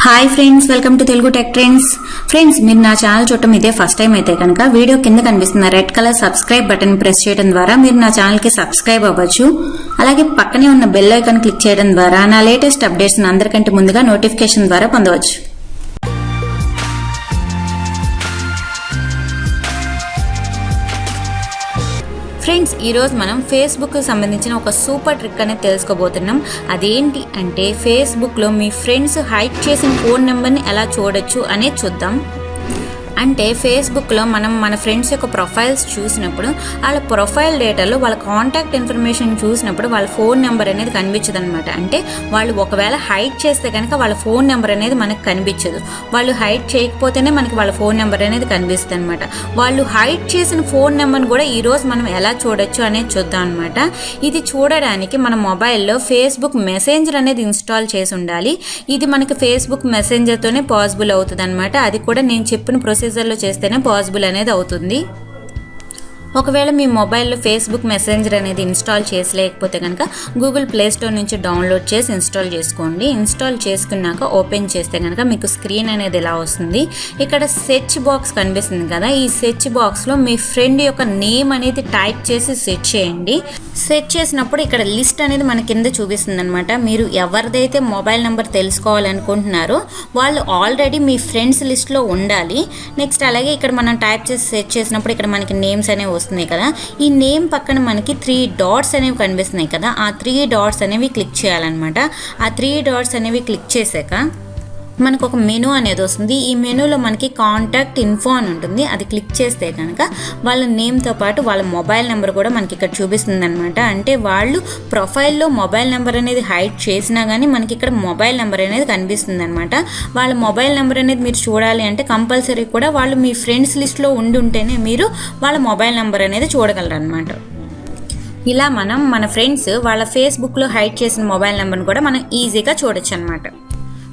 Hi friends, welcome to Telugu tech trends. Friends, మీరు నా channel చూడటం ఇదే ఫస్ట్ టైం అయితే కనుక వీడియో కింద కనిపిస్తున్న red colour subscribe button press చేయడం ద్వారా మీరు నా ఛానల్ కి సబ్స్క్రైబ్ అవ్వచ్చు. అలాగే పక్కనే ఉన్న బెల్ ఐకాన్ క్లిక్ చేయడం ద్వారా నా లేటెస్ట్ అప్డేట్స్ అందరికంటే ముందుగా నోటిఫికేషన్ ద్వారా పొందవచ్చు. ఫ్రెండ్స్, ఈరోజు మనం ఫేస్బుక్కి సంబంధించిన ఒక సూపర్ ట్రిక్ అనేది తెలుసుకోబోతున్నాం. అదేంటి అంటే ఫేస్బుక్లో మీ ఫ్రెండ్స్ హైడ్ చేసిన ఫోన్ నెంబర్ని ఎలా చూడొచ్చు అనేది చూద్దాం. అంటే ఫేస్బుక్లో మనం మన ఫ్రెండ్స్ యొక్క ప్రొఫైల్స్ చూసినప్పుడు వాళ్ళ ప్రొఫైల్ డేటాలో వాళ్ళ కాంటాక్ట్ ఇన్ఫర్మేషన్ చూసినప్పుడు వాళ్ళ ఫోన్ నెంబర్ అనేది కనిపించదు అనమాట. అంటే వాళ్ళు ఒకవేళ హైడ్ చేస్తే కనుక వాళ్ళ ఫోన్ నెంబర్ అనేది మనకు కనిపించదు. వాళ్ళు హైడ్ చేయకపోతేనే మనకి వాళ్ళ ఫోన్ నెంబర్ అనేది కనిపిస్తుంది అనమాట. వాళ్ళు హైడ్ చేసిన ఫోన్ నెంబర్ని కూడా ఈరోజు మనం ఎలా చూడొచ్చు అనేది చూద్దాం అనమాట. ఇది చూడడానికి మన మొబైల్లో ఫేస్బుక్ మెసెంజర్ అనేది ఇన్స్టాల్ చేసి ఉండాలి. ఇది మనకి ఫేస్బుక్ మెసెంజర్తోనే పాసిబుల్ అవుతుంది అనమాట. అది కూడా నేను చెప్పిన ప్రొసీజర్లో చేస్తేనే పాసిబుల్ అనేది అవుతుంది. ఒకవేళ మీ మొబైల్లో ఫేస్బుక్ మెసెంజర్ అనేది ఇన్స్టాల్ చేయలేకపోతే కనుక గూగుల్ ప్లే స్టోర్ నుంచి డౌన్లోడ్ చేసి ఇన్స్టాల్ చేసుకోండి. ఇన్స్టాల్ చేసుకున్నాక ఓపెన్ చేస్తే కనుక మీకు స్క్రీన్ అనేది ఇలా వస్తుంది. ఇక్కడ సెర్చ్ బాక్స్ కనిపిస్తుంది కదా, ఈ సెర్చ్ బాక్స్లో మీ ఫ్రెండ్ యొక్క నేమ్ అనేది టైప్ చేసి సెర్చ్ చేయండి. సెర్చ్ చేసినప్పుడు ఇక్కడ లిస్ట్ అనేది మన కింద చూపిస్తుంది అనమాట. మీరు ఎవరిదైతే మొబైల్ నెంబర్ తెలుసుకోవాలనుకుంటున్నారో వాళ్ళు ఆల్రెడీ మీ ఫ్రెండ్స్ లిస్ట్లో ఉండాలి. నెక్స్ట్ అలాగే ఇక్కడ మనం టైప్ చేసి సెర్చ్ చేసినప్పుడు ఇక్కడ మనకి నేమ్స్ అనేవి వస్తున్నాయి కదా, ఈ నేమ్ పక్కన మనకి 3 డాట్స్ అనేవి కనిపిస్తున్నాయి కదా, ఆ 3 డాట్స్ అనేవి క్లిక్ చేయాలన్నమాట. ఆ 3 డాట్స్ అనేవి క్లిక్ చేశాక మనకు ఒక మెనూ అనేది వస్తుంది. ఈ మెనూలో మనకి కాంటాక్ట్ ఇన్ఫో అని ఉంటుంది. అది క్లిక్ చేస్తే కనుక వాళ్ళ నేమ్తో పాటు వాళ్ళ మొబైల్ నెంబర్ కూడా మనకి ఇక్కడ చూపిస్తుంది అనమాట. అంటే వాళ్ళు ప్రొఫైల్లో మొబైల్ నెంబర్ అనేది హైడ్ చేసినా కానీ మనకి ఇక్కడ మొబైల్ నెంబర్ అనేది కనిపిస్తుంది అనమాట. వాళ్ళ మొబైల్ నెంబర్ అనేది మీరు చూడాలి అంటే కంపల్సరీ కూడా వాళ్ళు మీ ఫ్రెండ్స్ లిస్ట్లో ఉండి ఉంటేనే మీరు వాళ్ళ మొబైల్ నెంబర్ అనేది చూడగలరు అనమాట. ఇలా మనం మన ఫ్రెండ్స్ వాళ్ళ ఫేస్బుక్లో హైడ్ చేసిన మొబైల్ నెంబర్ని కూడా మనం ఈజీగా చూడొచ్చు అనమాట.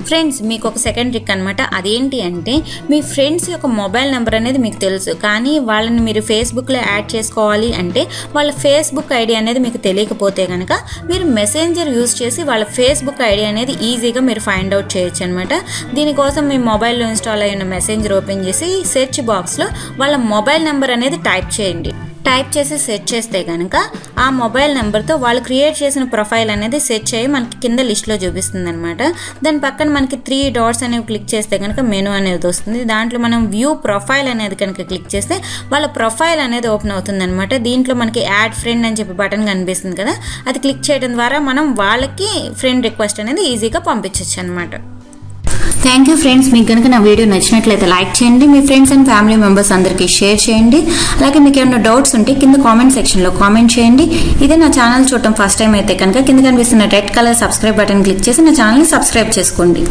ఫ్రెండ్స్, మీకు ఒక సెకండ్ ట్రిక్ అనమాట. అదేంటి అంటే మీ ఫ్రెండ్స్ యొక్క మొబైల్ నెంబర్ అనేది మీకు తెలుసు, కానీ వాళ్ళని మీరు ఫేస్బుక్లో యాడ్ చేసుకోవాలి అంటే వాళ్ళ ఫేస్బుక్ ఐడి అనేది మీకు తెలియకపోతే కనుక మీరు మెసెంజర్ యూజ్ చేసి వాళ్ళ ఫేస్బుక్ ఐడి అనేది ఈజీగా మీరు ఫైండ్ అవుట్ చేయొచ్చు అనమాట. దీనికోసం మీ మొబైల్లో ఇన్స్టాల్ అయిన మెసెంజర్ ఓపెన్ చేసి సెర్చ్ బాక్స్లో వాళ్ళ మొబైల్ నెంబర్ అనేది టైప్ చేయండి. టైప్ చేసి సెర్చ్ చేస్తే కనుక ఆ మొబైల్ నెంబర్తో వాళ్ళు క్రియేట్ చేసిన ప్రొఫైల్ అనేది సెర్చ్ అయ్యి మనకి కింద లిస్ట్లో చూపిస్తుంది అనమాట. దాని పక్కన మనకి 3 డాట్స్ అనేవి క్లిక్ చేస్తే కనుక మెనూ అనేది వస్తుంది. దాంట్లో మనం వ్యూ ప్రొఫైల్ అనేది కనుక క్లిక్ చేస్తే వాళ్ళ ప్రొఫైల్ అనేది ఓపెన్ అవుతుంది అనమాట. దీంట్లో మనకి యాడ్ ఫ్రెండ్ అని చెప్పి బటన్ కనిపిస్తుంది కదా, అది క్లిక్ చేయడం ద్వారా మనం వాళ్ళకి ఫ్రెండ్ రిక్వెస్ట్ అనేది ఈజీగా పంపించవచ్చు అనమాట. Thank you friends. మీకు కనుక నా వీడియో నచ్చినట్లయితే లైక్ చేయండి, మీ ఫ్రెండ్స్ అండ్ ఫ్యామిలీ మెంబర్స్ అందరికీ షేర్ చేయండి. అలాగే మీకు ఏమైనా డౌట్స్ ఉంటే కింద కామెంట్ సెక్షన్లో కామెంట్ చేయండి. ఇదే నా ఛానల్ చూడటం ఫస్ట్ టైం అయితే కనుక కింద కనిపిస్తున్న red colour subscribe button click చేసి నా ఛానల్ని సబ్స్క్రైబ్ చేసుకోండి.